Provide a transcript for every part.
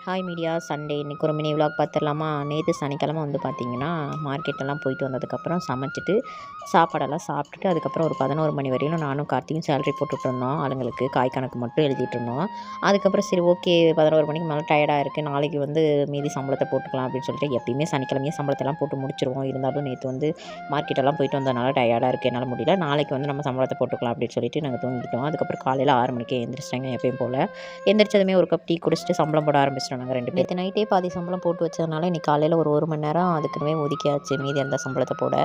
Hi media Sunday இன்றைக்கி ஒரு mini vlog பார்த்துடலாமா. நேற்று சனிக்கிழமை வந்து பார்த்திங்கன்னா மார்க்கெட்டெல்லாம் போயிட்டு வந்ததுக்கப்புறம் சமைச்சிட்டு சாப்பாடெல்லாம் சாப்பிட்டுட்டு அதுக்கப்புறம் ஒரு 11 மணி வரையிலும் நானும் கார்த்தியும் சேலரி போட்டுட்டு இருந்தோம். ஆளுங்களுக்கு காய் கணக்கு மட்டும் எழுதிட்டு இருந்தோம். அதுக்கப்புறம் சரி ஓகே 11 மணிக்கு மேலே டயர்டாக இருக்குது, நாளைக்கு வந்து மீதி சம்பளத்தை போட்டுக்கலாம் அப்படின்னு சொல்லிட்டு எப்பயுமே சனிக்கிழமையே சம்பளத்தெல்லாம் போட்டு முடிச்சிருவோம். இருந்தாலும் நேற்று வந்து மார்க்கெட்டெல்லாம் போயிட்டு வந்ததுனால டயர்டாக இருக்குது, என்னால் முடியல, நாளைக்கு வந்து நம்ம சம்பளத்தை போட்டுக்கலாம் அப்படின்னு சொல்லிட்டு நாங்கள் தூங்கிட்டோம். அதுக்கப்புறம் காலையில் 6 மணிக்கே எழுந்திரிச்சிட்டாங்க எப்பயும் போல். எந்திரிச்சதுமே ஒரு கப் டீ குடிச்சிட்டு சம்பளம் போட ஆரம்பிச்சிட்டோம் நாங்கள் 2 பேர். நேற்று நைட்டே பாதி சம்பளம் போட்டு வச்சதுனால இன்றைக்கி காலையில் ஒரு மணி நேரம் அதுக்குமே ஒதுக்கியாச்சு மீதி அந்த சம்பளத்தை போட.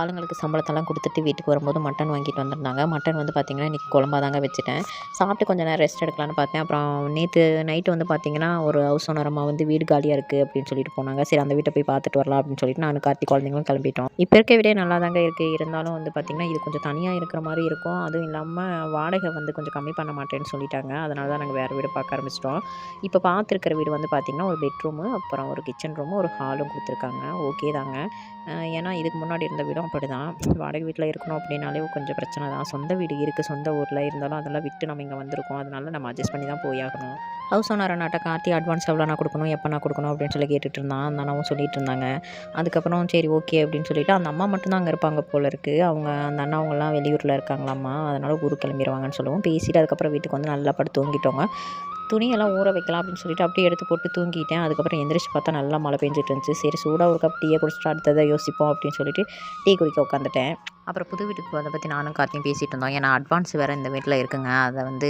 ஆளுங்களுக்கு சம்பளத்தெல்லாம் கொடுத்துட்டு வீட்டுக்கு வரும்போது மட்டன் வாங்கிட்டு வந்திருந்தாங்க. மட்டன் வந்து பார்த்திங்கன்னா இன்றைக்கி குழம்பா தாங்க வச்சுட்டேன். சாப்பிட்டு கொஞ்சம் நேரம் ரெஸ்ட் எடுக்கலான்னு பார்த்தேன். அப்புறம் நேற்று நைட்டு வந்து பார்த்திங்கன்னா ஒரு ஹவுஸ் ஓனர் அம்மா வந்து வீடு காலியாக இருக்குது அப்படின்னு சொல்லிட்டு போனாங்க. சரி அந்த வீட்டை போய் பார்த்துட்டு வரலாம் அப்படின்னு சொல்லிட்டு நான் கார்த்தி குழந்தைங்களும் கிளம்பிட்டோம். இப்போ இருக்க வீடே நல்லா தாங்க இருக்குது. இருந்தாலும் வந்து பார்த்திங்கன்னா இது கொஞ்சம் தனியாக இருக்கிற மாதிரி இருக்கும். அதுவும் இல்லாமல் வாடகை வந்து கொஞ்சம் கம்மி பண்ண மாட்டேன்னு சொல்லிட்டாங்க. அதனால தான் நாங்கள் வேறு வீடு பார்க்க ஆரம்பிச்சிட்டோம். இப்போ பார்த்துருக்கிற வீடு வந்து பார்த்திங்கன்னா ஒரு பெட்ரூமு, அப்புறம் ஒரு கிச்சன் ரூமு, ஒரு ஹாலும் கொடுத்துருக்காங்க. ஓகே தாங்க. ஏன்னா இதுக்கு முன்னாடி இருந்த வீடும் அப்படி தான். வாடகை வீட்டில் இருக்கணும் அப்படின்னாலே கொஞ்சம் பிரச்சனை தான். சொந்த வீடு இருக்குது சொந்த ஊரில், இருந்தாலும் அதெல்லாம் விட்டு நம்ம இங்கே வந்திருக்கோம். அதனால நம்ம அட்ஜஸ்ட் பண்ணி தான் போயாகணும். ஹவுஸ் ஓனர் அண்ணாட்ட கார்த்தி அட்வான்ஸ் எவ்வளோ நான் கொடுக்கணும், எப்போ நான் கொடுக்கணும் அப்படின்னு சொல்லி கேட்டுட்டு இருந்தான். அந்த அண்ணாவும் சொல்லிட்டு இருந்தாங்க. அதுக்கப்புறம் சரி ஓகே அப்படின்னு சொல்லிட்டு அந்த அம்மா மட்டும்தான் அங்கே இருப்பாங்க போல இருக்குது. அவங்க அந்த அண்ணா அவங்களாம் வெளியூரில் இருக்காங்களாம்மா, அதனால் ஊருக்கு கிளம்பிடுவாங்கன்னு சொல்லுவோம். பேசிட்டு அதுக்கப்புறம் வீட்டுக்கு வந்து நல்லா படுத்து தூங்கிட்டோங்க. துணியெல்லாம் ஊற வைக்கலாம் அப்படின்னு சொல்லிட்டு அப்படியே எடுத்து போட்டு தூங்கிட்டேன். அதுக்கப்புறம் எந்திரிச்சு பார்த்தா நல்லா மழை பெஞ்சிட்டு இருந்துச்சு. சரி சூடாக ஒரு கப் டீயை குடிச்சிட்டு அடுத்ததை யோசிப்போம் அப்படின்னு சொல்லிட்டு டீ குடிக்க உட்காந்துட்டேன். அப்புறம் புது வீட்டுக்கு அதை பற்றி நானும் கார்த்தியும் பேசிகிட்டு இருந்தோம். ஏன்னா அட்வான்ஸ் வேறு இந்த வீட்டில் இருக்குங்க, அதை வந்து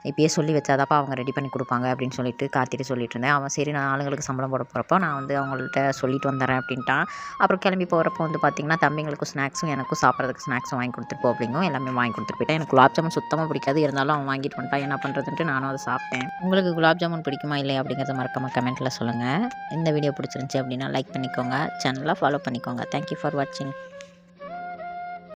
இப்பயே சொல்லி வச்சாதாப்பா அவங்க ரெடி பண்ணி கொடுப்பாங்க அப்படின்னு சொல்லிட்டு கார்த்திட்டு சொல்லிட்டு இருந்தேன். அவன் சரி நான் ஆளுங்களுக்கு சம்பளம் போட போகிறப்போ நான் வந்து அவங்கள்ட்ட சொல்லிட்டு வந்துடுறேன் அப்படின்ட்டான். அப்புறம் கிளம்பி போகிறப்போ வந்து பார்த்திங்கன்னா தம்பிங்களுக்கும் ஸ்நாக்ஸும் எனக்கும் சாப்பிட்றதுக்கு ஸ்நாக்ஸும் வாங்கி கொடுத்துட்டு போ அப்படிங்கும் எல்லாமே வாங்கி கொடுத்துட்டு போயிட்டேன். எனக்கு குலாப் ஜாமுன் சுத்தமாக பிடிக்காது, இருந்தாலும் அவன் வாங்கிட்டு வந்துட்டான். என்ன பண்ணுறதுன்ட்டு நானும் அதை சாப்பிட்டேன். உங்களுக்கு குலாப் ஜாமுன் பிடிக்குமா இல்லையா அப்படிங்கிறத மறக்காமல் கமெண்ட்டில் சொல்லுங்கள். இந்த வீடியோ பிடிச்சிருந்துச்சி அப்படின்னா லைக் பண்ணிக்கோங்க, சேனலை ஃபாலோ பண்ணிக்கோங்க. தேங்க்யூ ஃபார் வாட்சிங்.